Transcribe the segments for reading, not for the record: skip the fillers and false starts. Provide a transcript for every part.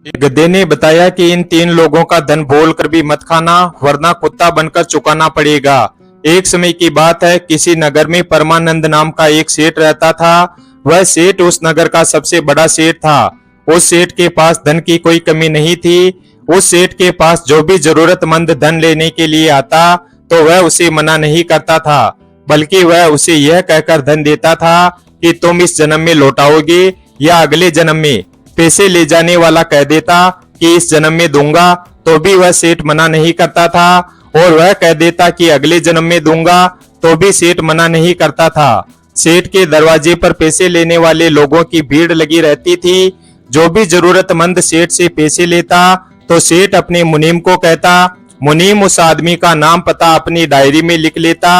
एक गधे ने बताया कि इन तीन लोगों का धन बोलकर भी मत खाना, वरना कुत्ता बनकर चुकाना पड़ेगा। एक समय की बात है, किसी नगर में परमानंद नाम का एक सेठ रहता था। वह सेठ उस नगर का सबसे बड़ा सेठ था। उस सेठ के पास धन की कोई कमी नहीं थी। उस सेठ के पास जो भी जरूरतमंद धन लेने के लिए आता तो वह उसे मना नहीं करता था, बल्कि वह उसे यह कहकर धन देता था कि तुम इस जन्म में लौटाओगे या अगले जन्म में। पैसे ले जाने वाला कह देता कि इस जन्म में दूंगा, तो भी वह सेठ मना नहीं करता था, और वह कह देता कि अगले जन्म में दूंगा, तो भी सेठ मना नहीं करता था। सेठ के दरवाजे पर पैसे लेने वाले लोगों की भीड़ लगी रहती थी। जो भी जरूरतमंद सेठ से पैसे लेता तो सेठ अपने मुनीम को कहता। मुनीम उस आदमी का नाम पता अपनी डायरी में लिख लेता।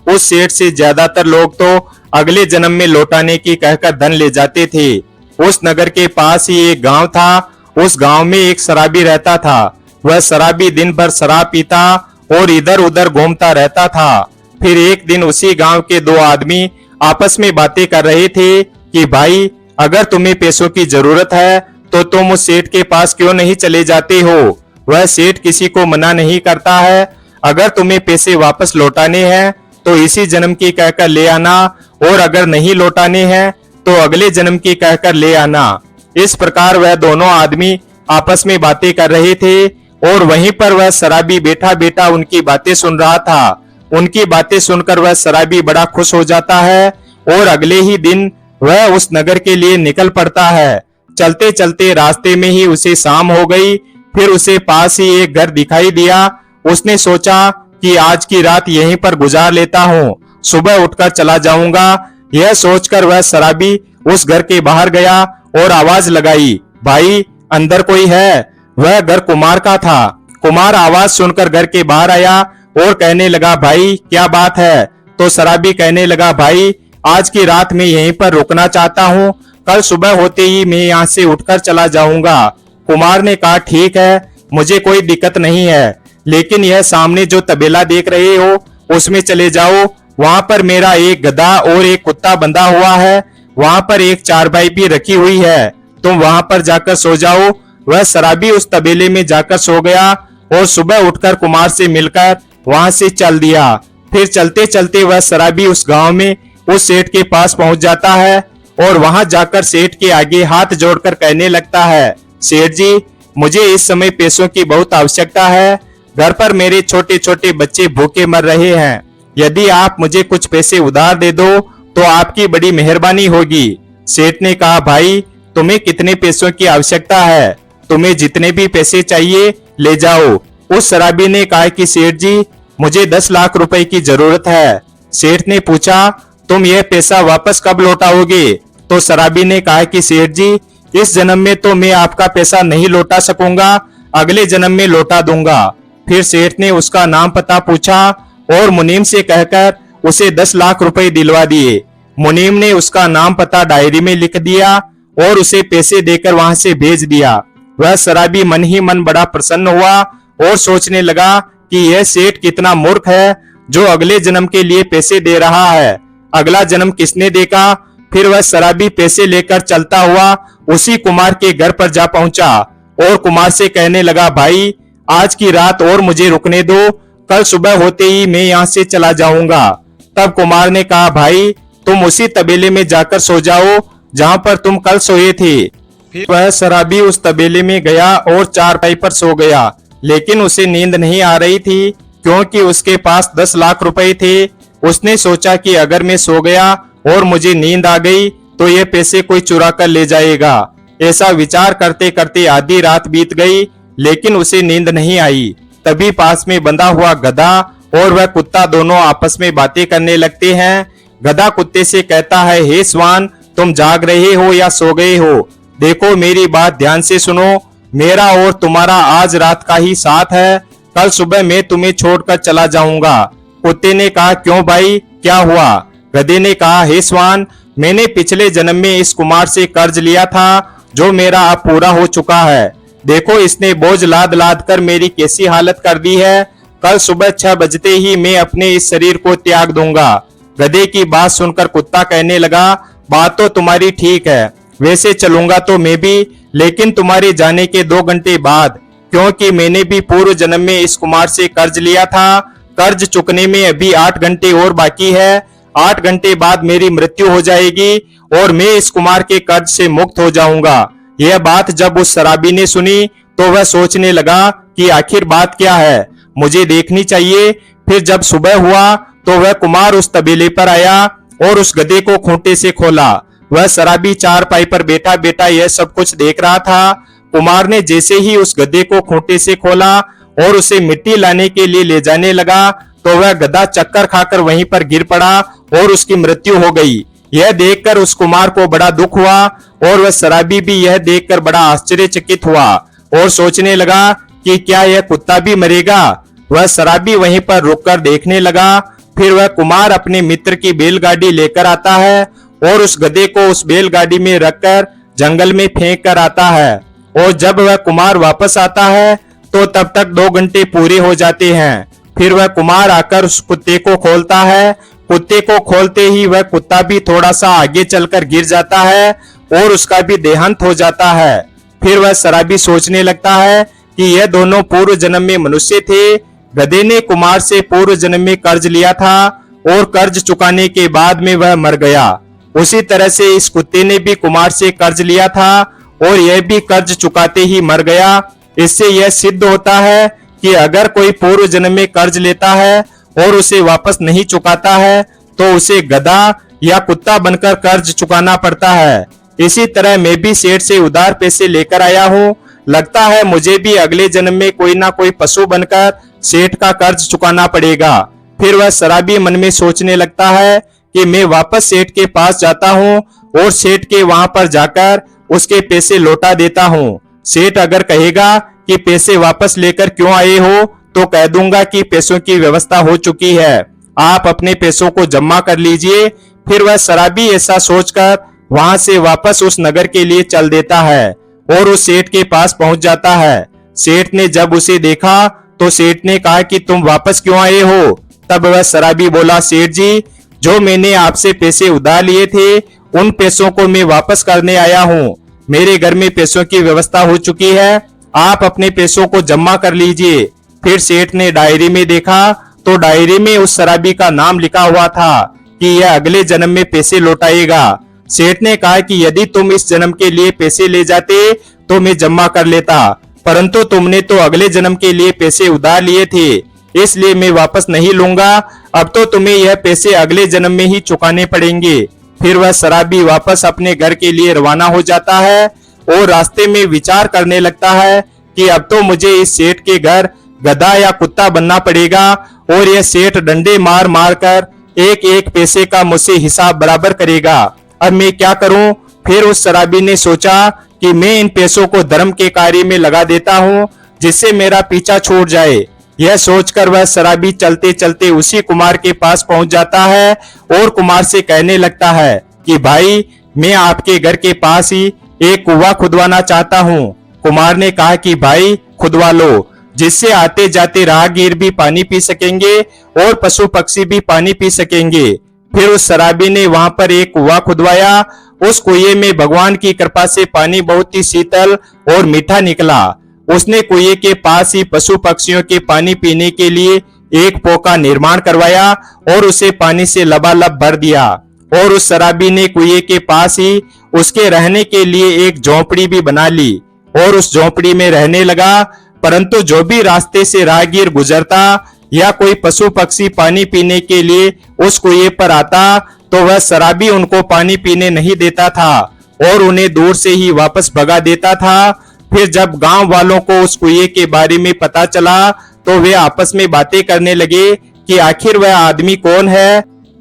उस सेठ से ज्यादातर लोग तो अगले जन्म में लौटाने की कहकर धन ले जाते थे। उस नगर के पास ही एक गांव था। उस गांव में एक शराबी रहता था। वह शराबी दिन भर शराब पीता और इधर उधर घूमता रहता था। फिर एक दिन उसी गांव के दो आदमी आपस में बातें कर रहे थे कि भाई, अगर तुम्हें पैसों की जरूरत है तो तुम उस सेठ के पास क्यों नहीं चले जाते हो। वह सेठ किसी को मना नहीं करता है। अगर तुम्हें पैसे वापस लौटाने हैं तो इसी जन्म की कहकर ले आना, और अगर नहीं लौटाने हैं तो अगले जन्म की कहकर ले आना। इस प्रकार वह दोनों आदमी आपस में बातें कर रहे थे, और वहीं पर वह शराबी बैठा बैठा उनकी बातें सुन रहा था। उनकी बातें सुनकर वह शराबी बड़ा खुश हो जाता है, और अगले ही दिन वह उस नगर के लिए निकल पड़ता है। चलते चलते रास्ते में ही उसे शाम हो गई। फिर उसे पास ही एक घर दिखाई दिया। उसने सोचा कि आज की रात यहीं पर गुजार लेता हूँ, सुबह उठकर चला जाऊंगा। यह सोचकर वह शराबी उस घर के बाहर गया और आवाज लगाई, भाई अंदर कोई है। वह घर कुमार का था। कुमार आवाज सुनकर घर के बाहर आया और कहने लगा, भाई क्या बात है। तो शराबी कहने लगा, भाई आज की रात मैं यहीं पर रुकना चाहता हूँ, कल सुबह होते ही मैं यहाँ से उठकर चला जाऊंगा। कुमार ने कहा, ठीक है, मुझे कोई दिक्कत नहीं है, लेकिन यह सामने जो तबेला देख रहे हो उसमें चले जाओ। वहां पर मेरा एक गधा और एक कुत्ता बंधा हुआ है। वहां पर एक चारपाई भी रखी हुई है, तुम वहां पर जाकर सो जाओ। वह शराबी उस तबेले में जाकर सो गया और सुबह उठकर कुमार से मिलकर वहां से चल दिया। फिर चलते चलते वह शराबी उस गांव में उस सेठ के पास पहुंच जाता है, और वहां जाकर सेठ के आगे हाथ जोड़कर कहने लगता है, सेठ जी, मुझे इस समय पैसों की बहुत आवश्यकता है। घर पर मेरे छोटे छोटे बच्चे भूखे मर रहे हैं। यदि आप मुझे कुछ पैसे उधार दे दो तो आपकी बड़ी मेहरबानी होगी। सेठ ने कहा, भाई तुम्हें कितने पैसों की आवश्यकता है, तुम्हें जितने भी पैसे चाहिए ले जाओ। उस शराबी ने कहा कि सेठ जी, मुझे 10 लाख रुपए की जरूरत है। सेठ ने पूछा, तुम यह पैसा वापस कब लौटाओगे। तो शराबी ने कहा कि सेठ जी, इस जन्म में तो मैं आपका पैसा नहीं लौटा सकूंगा, अगले जन्म में लौटा दूंगा। फिर सेठ ने उसका नाम पता पूछा और मुनीम से कहकर उसे 10 लाख रुपए दिलवा दिए। मुनीम ने उसका नाम पता डायरी में लिख दिया और उसे पैसे देकर वहां से भेज दिया। वह शराबी मन ही मन बड़ा प्रसन्न हुआ और सोचने लगा कि यह सेठ कितना मूर्ख है जो अगले जन्म के लिए पैसे दे रहा है, अगला जन्म किसने देखा। फिर वह शराबी पैसे लेकर चलता हुआ उसी कुमार के घर पर जा पहुंचा और कुमार से कहने लगा, भाई आज की रात और मुझे रुकने दो, कल सुबह होते ही मैं यहाँ से चला जाऊंगा। तब कुमार ने कहा, भाई तुम उसी तबेले में जाकर सो जाओ जहाँ पर तुम कल सोए थे। फिर वह शराबी उस तबेले में गया और चारपाई पर सो गया, लेकिन उसे नींद नहीं आ रही थी क्योंकि उसके पास 10 लाख रुपए थे। उसने सोचा कि अगर मैं सो गया और मुझे नींद आ गई तो ये पैसे कोई चुरा कर ले जाएगा। ऐसा विचार करते करते आधी रात बीत गई, लेकिन उसे नींद नहीं आई। तभी पास में बंधा हुआ गधा और वह कुत्ता दोनों आपस में बातें करने लगते हैं। गधा कुत्ते से कहता है, हे स्वान, तुम जाग रहे हो या सो गए हो। देखो मेरी बात ध्यान से सुनो, मेरा और तुम्हारा आज रात का ही साथ है, कल सुबह मैं तुम्हें छोड़कर चला जाऊंगा। कुत्ते ने कहा, क्यों भाई, क्या हुआ। गधे ने कहा, हे स्वान, मैंने पिछले जन्म में इस कुमार से कर्ज लिया था जो मेरा अब पूरा हो चुका है। देखो इसने बोझ लाद लाद कर मेरी कैसी हालत कर दी है। कल सुबह 6 बजते ही मैं अपने इस शरीर को त्याग दूंगा। गधे की बात सुनकर कुत्ता कहने लगा, बात तो तुम्हारी ठीक है, वैसे चलूंगा तो मैं भी, लेकिन तुम्हारे जाने के 2 घंटे बाद, क्योंकि मैंने भी पूर्व जन्म में इस कुमार से कर्ज लिया था, कर्ज चुकने में अभी 8 घंटे और बाकी है। 8 घंटे बाद मेरी मृत्यु हो जाएगी और मैं इस कुमार के कर्ज से मुक्त हो जाऊंगा। यह बात जब उस शराबी ने सुनी तो वह सोचने लगा कि आखिर बात क्या है, मुझे देखनी चाहिए। फिर जब सुबह हुआ तो वह कुमार उस तबेले पर आया और उस गधे को खूंटे से खोला। वह शराबी चारपाई पर बैठा बैठा यह सब कुछ देख रहा था। कुमार ने जैसे ही उस गधे को खूंटे से खोला और उसे मिट्टी लाने के लिए ले जाने लगा तो वह गधा चक्कर खाकर वहीं पर गिर पड़ा और उसकी मृत्यु हो गई। यह देखकर उस कुमार को बड़ा दुख हुआ और वह शराबी भी यह देखकर बड़ा आश्चर्यचकित हुआ और सोचने लगा कि क्या यह कुत्ता भी मरेगा। वह शराबी वहीं पर रुककर देखने लगा। फिर वह कुमार अपने मित्र की बैलगाड़ी लेकर आता है और उस गधे को उस बैलगाड़ी में रखकर जंगल में फेंक कर आता है। और जब वह कुमार वापस आता है तो तब तक 2 घंटे पूरे हो जाते हैं। फिर वह कुमार आकर उस कुत्ते को खोलता है। कुत्ते को खोलते ही वह कुत्ता भी थोड़ा सा आगे चलकर गिर जाता है और उसका भी देहांत हो जाता है। फिर वह शराबी सोचने लगता है कि यह दोनों पूर्व जन्म में मनुष्य थे। गधे ने कुमार से पूर्व जन्म में कर्ज लिया था और कर्ज चुकाने के बाद में वह मर गया। उसी तरह से इस कुत्ते ने भी कुमार से कर्ज लिया था और यह भी कर्ज चुकाते ही मर गया। इससे यह सिद्ध होता है कि अगर कोई पूर्व जन्म में कर्ज लेता है और उसे वापस नहीं चुकाता है तो उसे गधा या कुत्ता बनकर कर्ज चुकाना पड़ता है। इसी तरह मैं भी सेठ से उधार पैसे लेकर आया हूँ। लगता है मुझे भी अगले जन्म में कोई ना कोई पशु बनकर सेठ का कर्ज चुकाना पड़ेगा। फिर वह शराबी मन में सोचने लगता है कि मैं वापस सेठ के पास जाता हूँ और सेठ के वहां पर जाकर उसके पैसे लौटा देता हूँ। सेठ अगर कहेगा कि पैसे वापस लेकर क्यों आए हो तो कह दूंगा कि पैसों की व्यवस्था हो चुकी है, आप अपने पैसों को जमा कर लीजिए। फिर वह शराबी ऐसा सोचकर वहां से वापस उस नगर के लिए चल देता है और उस सेठ के पास पहुंच जाता है। सेठ ने जब उसे देखा तो सेठ ने कहा कि तुम वापस क्यों आए हो। तब वह शराबी बोला, सेठ जी, जो मैंने आपसे पैसे उधार लिए थे उन पैसों को मैं वापस करने आया हूँ। मेरे घर में पैसों की व्यवस्था हो चुकी है, आप अपने पैसों को जमा कर लीजिए। फिर सेठ ने डायरी में देखा तो डायरी में उस शराबी का नाम लिखा हुआ था कि यह अगले जन्म में पैसे लौटाएगा। सेठ ने कहा कि यदि तुम इस जन्म के लिए पैसे ले जाते तो मैं जमा कर लेता, परंतु तुमने तो अगले जन्म के लिए पैसे उधार लिए थे, इसलिए मैं वापस नहीं लूंगा। अब तो तुम्हें यह पैसे अगले जन्म में ही चुकाने पड़ेंगे। फिर वह शराबी वापस अपने घर के लिए रवाना हो जाता है और रास्ते में विचार करने लगता है कि अब तो मुझे इस सेठ के घर गधा या कुत्ता बनना पड़ेगा और यह सेठ डंडे मार मार कर एक एक पैसे का मुझसे हिसाब बराबर करेगा। अब मैं क्या करूं? फिर उस शराबी ने सोचा कि मैं इन पैसों को धर्म के कार्य में लगा देता हूं जिससे मेरा पीछा छूट जाए। यह सोचकर वह शराबी चलते चलते उसी कुमार के पास पहुंच जाता है और कुमार से कहने लगता है कि भाई, मैं आपके घर के पास ही एक कुआं खुदवाना चाहता हूं। कुमार ने कहा कि भाई, खुदवा लो, जिससे आते जाते राहगीर भी पानी पी सकेंगे और पशु पक्षी भी पानी पी सकेंगे। फिर उस शराबी ने वहां पर एक कुआं खुदवाया। उस कुएं में भगवान की कृपा से पानी बहुत ही शीतल और मीठा निकला। उसने कुएं के पास ही पशु पक्षियों के पानी पीने के लिए एक पो का निर्माण करवाया और उसे पानी से लबालब भर दिया। और उस शराबी ने कुएं के पास ही उसके रहने के लिए एक झोंपड़ी भी बना ली और उस झोंपड़ी में रहने लगा। परंतु जो भी रास्ते से राहगीर गुजरता या कोई पशु पक्षी पानी पीने के लिए उस कुएं पर आता तो वह शराबी उनको पानी पीने नहीं देता था और उन्हें दूर से ही वापस भगा देता था। फिर जब गांव वालों को उस कुएं के बारे में पता चला तो वे आपस में बातें करने लगे कि आखिर वह आदमी कौन है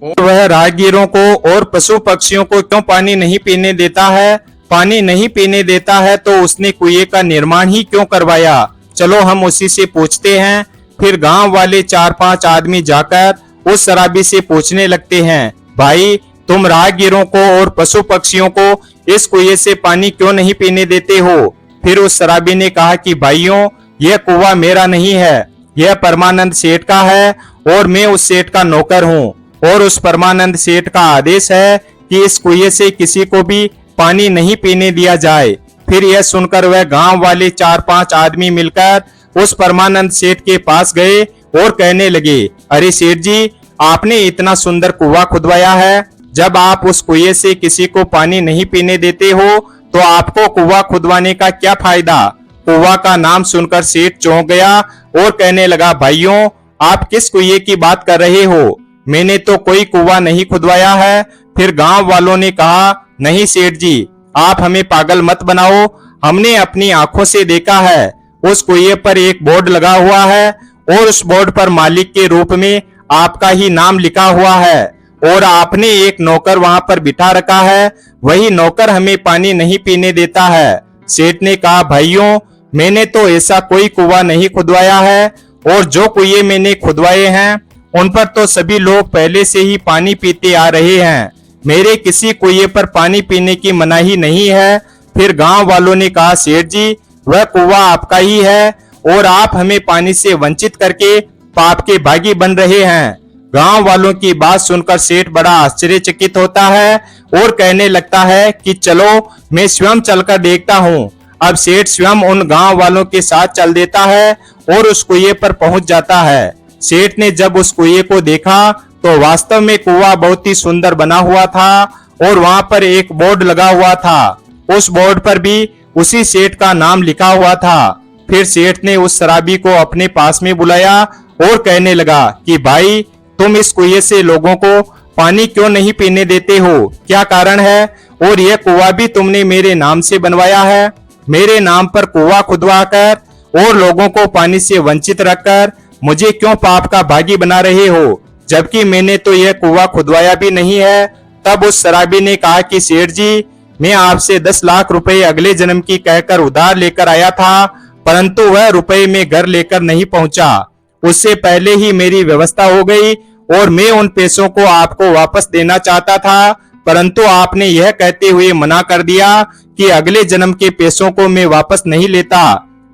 और वह राहगीरों को और पशु पक्षियों को क्यों पानी नहीं पीने देता है। पानी नहीं पीने देता है तो उसने कुएं का निर्माण ही क्यों करवाया। चलो हम उसी से पूछते हैं। फिर गांव वाले 4-5 आदमी जाकर उस शराबी से पूछने लगते हैं, भाई, तुम राहगीरों को और पशु पक्षियों को इस कुएं से पानी क्यों नहीं पीने देते हो। फिर उस शराबी ने कहा कि भाइयों, यह कुआं मेरा नहीं है, यह परमानंद सेठ का है और मैं उस सेठ का नौकर हूँ और उस परमानंद सेठ का आदेश है कि इस कुएं से किसी को भी पानी नहीं पीने दिया जाए। फिर यह सुनकर वह गांव वाले 4-5 आदमी मिलकर उस परमानंद सेठ के पास गए और कहने लगे, अरे सेठ जी, आपने इतना सुंदर कुआं खुदवाया है, जब आप उस कुएं से किसी को पानी नहीं पीने देते हो तो आपको कुआं खुदवाने का क्या फायदा। कुआं का नाम सुनकर सेठ चौंक गया और कहने लगा, भाइयों, आप किस कुएं की बात कर रहे हो? मैंने तो कोई कुआं नहीं खुदवाया है। फिर गांव वालों ने कहा, नहीं सेठ जी, आप हमें पागल मत बनाओ, हमने अपनी आंखों से देखा है। उस कुएं पर एक बोर्ड लगा हुआ है और उस बोर्ड पर मालिक के रूप में आपका ही नाम लिखा हुआ है और आपने एक नौकर वहां पर बिठा रखा है, वही नौकर हमें पानी नहीं पीने देता है। सेठ ने कहा, भाइयों, मैंने तो ऐसा कोई कुआं नहीं खुदवाया है और जो कुएं मैंने खुदवाए हैं उन पर तो सभी लोग पहले से ही पानी पीते आ रहे हैं। मेरे किसी कुएं पर पानी पीने की मनाही नहीं है। फिर गांव वालों ने कहा, सेठ जी, वह कुआं आपका ही है और आप हमें पानी से वंचित करके पाप के भागी बन रहे हैं। गांव वालों की बात सुनकर सेठ बड़ा आश्चर्यचकित होता है और कहने लगता है कि चलो मैं स्वयं चलकर देखता हूँ। अब सेठ स्वयं उन गांव वालों के साथ चल देता है और उस कुएं पर पहुंच जाता है। सेठ ने जब उस कुएं को देखा तो वास्तव में कुआं बहुत ही सुंदर बना हुआ था और वहां पर एक बोर्ड लगा हुआ था। उस बोर्ड पर भी उसी सेठ का नाम लिखा हुआ था। फिर सेठ ने उस शराबी को अपने पास में बुलाया और कहने लगा कि भाई, तुम इस कुएं से लोगों को पानी क्यों नहीं पीने देते हो? क्या कारण है? और यह कुआं भी तुमने मेरे नाम से बनवाया है। मेरे नाम पर कुआं खुदवा कर और लोगों को पानी से वंचित रखकर मुझे क्यों पाप का भागी बना रहे हो, जबकि मैंने तो यह कुआं खुदवाया भी नहीं है। तब उस शराबी ने कहा कि सेठ जी, मैं आपसे 10 लाख रुपए अगले जन्म की कहकर उधार लेकर आया था, परंतु वह रुपए में घर लेकर नहीं पहुंचा। उससे पहले ही मेरी व्यवस्था हो गई और मैं उन पैसों को आपको वापस देना चाहता था, परंतु आपने यह कहते हुए मना कर दिया कि अगले जन्म के पैसों को मैं वापस नहीं लेता,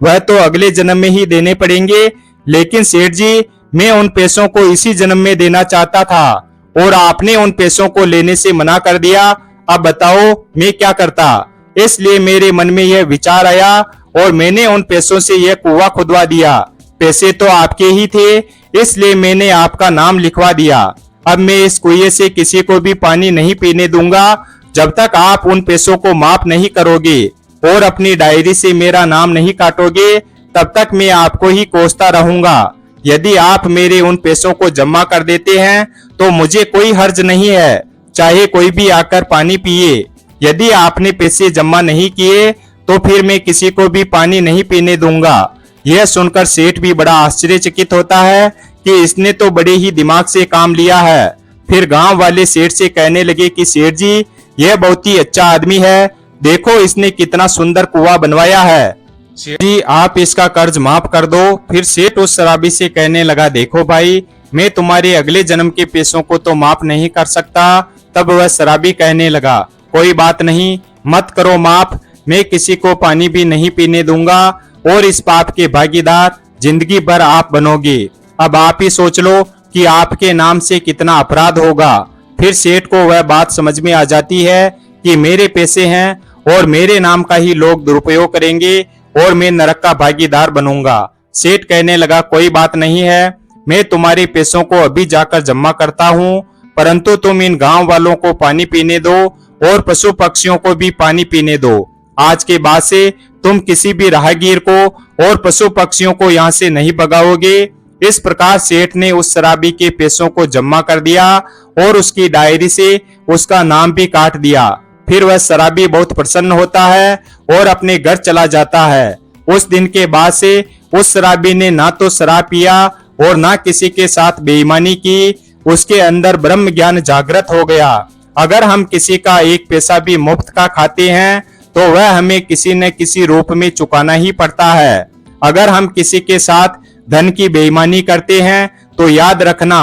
वह तो अगले जन्म में ही देने पड़ेंगे। लेकिन सेठ जी, मैं उन पैसों को इसी जन्म में देना चाहता था और आपने उन पैसों को लेने से मना कर दिया। अब बताओ मैं क्या करता? इसलिए मेरे मन में यह विचार आया और मैंने उन पैसों से यह कुआं खुदवा दिया। पैसे तो आपके ही थे, इसलिए मैंने आपका नाम लिखवा दिया। अब मैं इस कुएं से किसी को भी पानी नहीं पीने दूंगा जब तक आप उन पैसों को माफ नहीं करोगे और अपनी डायरी से मेरा नाम नहीं काटोगे, तब तक मैं आपको ही कोसता रहूंगा। यदि आप मेरे उन पैसों को जमा कर देते हैं तो मुझे कोई हर्ज नहीं है, चाहे कोई भी आकर पानी पिए। यदि आपने पैसे जमा नहीं किए तो फिर मैं किसी को भी पानी नहीं पीने दूंगा। यह सुनकर सेठ भी बड़ा आश्चर्यचकित होता है कि इसने तो बड़े ही दिमाग से काम लिया है। फिर गांव वाले सेठ से कहने लगे कि सेठ जी, यह बहुत ही अच्छा आदमी है, देखो इसने कितना सुंदर कुआं बनवाया है। सेठ जी, आप इसका कर्ज माफ कर दो। फिर सेठ उस शराबी से कहने लगा, देखो भाई, मैं तुम्हारे अगले जन्म के पैसों को तो माफ नहीं कर सकता। तब वह शराबी कहने लगा, कोई बात नहीं, मत करो माफ, मैं किसी को पानी भी नहीं पीने दूंगा और इस पाप के भागीदार जिंदगी भर आप बनोगे। अब आप ही सोच लो कि आपके नाम से कितना अपराध होगा। फिर सेठ को वह बात समझ में आ जाती है कि मेरे पैसे हैं और मेरे नाम का ही लोग दुरुपयोग करेंगे और मैं नरक का भागीदार बनूंगा। सेठ कहने लगा, कोई बात नहीं है, मैं तुम्हारे पैसों को अभी जाकर जमा करता हूँ, परंतु तुम इन गांव वालों को पानी पीने दो और पशु पक्षियों को भी पानी पीने दो। आज के बाद से तुम किसी भी राहगीर को और पशु पक्षियों को यहाँ से नहीं भगाओगे। इस प्रकार सेठ ने उस शराबी के पैसों को जमा कर दिया और उसकी डायरी से उसका नाम भी काट दिया। फिर वह शराबी बहुत प्रसन्न होता है और अपने घर चला जाता है। उस दिन के बाद से उस शराबी ने ना तो शराब पिया और ना किसी के साथ बेईमानी की। उसके अंदर ब्रह्म ज्ञान जागृत हो गया। अगर हम किसी का एक पैसा भी मुफ्त का खाते हैं तो वह हमें किसी न किसी रूप में चुकाना ही पड़ता है। अगर हम किसी के साथ धन की बेईमानी करते हैं तो याद रखना,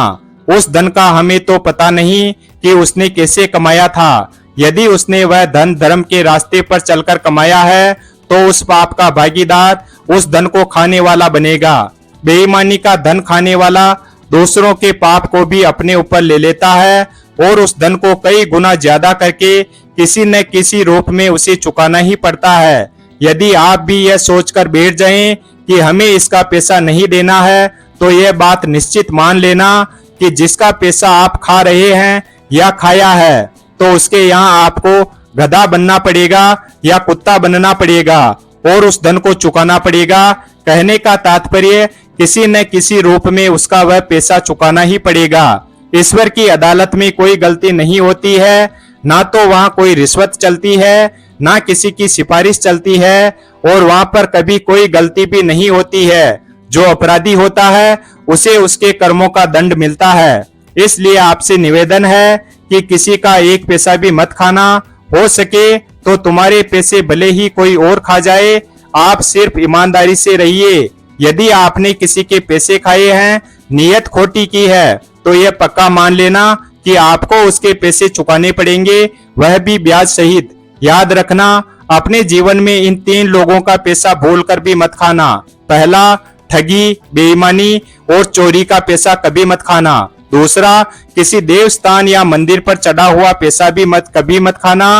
उस धन का हमें तो पता नहीं कि उसने कैसे कमाया था। यदि उसने वह धन धर्म के रास्ते पर चलकर कमाया है तो उस पाप का भागीदार उस धन को खाने वाला बनेगा। बेईमानी का धन खाने वाला दूसरों के पाप को भी अपने ऊपर ले लेता है और उस धन को कई गुना ज्यादा करके किसी न किसी रूप में उसे चुकाना ही पड़ता है। यदि आप भी यह सोचकर बैठ जाएं कि हमें इसका पैसा नहीं देना है, तो यह बात निश्चित मान लेना कि जिसका पैसा आप खा रहे हैं या खाया है, तो उसके यहाँ आपको गधा बनना पड़ेगा या कुत्ता बनना पड़ेगा और उस धन को चुकाना पड़ेगा। कहने का तात्पर्य किसी न किसी रूप में उसका वह पैसा चुकाना ही पड़ेगा। ईश्वर की अदालत में कोई गलती नहीं होती है, ना तो वहां कोई रिश्वत चलती है, ना किसी की सिफारिश चलती है, और वहां पर कभी कोई गलती भी नहीं होती है। जो अपराधी होता है उसे उसके कर्मों का दंड मिलता है। इसलिए आपसे निवेदन है कि किसी का एक पैसा भी मत खाना। हो सके तो तुम्हारे पैसे भले ही कोई और खा जाए, आप सिर्फ ईमानदारी से रहिए। यदि आपने किसी के पैसे खाए हैं, नियत खोटी की है, तो यह पक्का मान लेना कि आपको उसके पैसे चुकाने पड़ेंगे, वह भी ब्याज सहित। याद रखना, अपने जीवन में इन 3 लोगों का पैसा भूलकर भी मत खाना। पहला, ठगी, बेईमानी और चोरी का पैसा कभी मत खाना। दूसरा, किसी देवस्थान या मंदिर पर चढ़ा हुआ पैसा भी कभी मत खाना।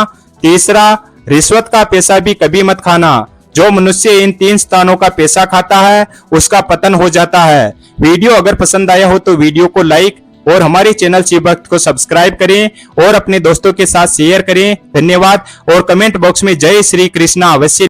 तीसरा, रिश्वत का पैसा भी कभी मत खाना। जो मनुष्य इन 3 स्थानों का पैसा खाता है उसका पतन हो जाता है। वीडियो अगर पसंद आया हो तो वीडियो को लाइक और हमारे चैनल शिव भक्त को सब्सक्राइब करें और अपने दोस्तों के साथ शेयर करें। धन्यवाद। और कमेंट बॉक्स में जय श्री कृष्णा अवश्य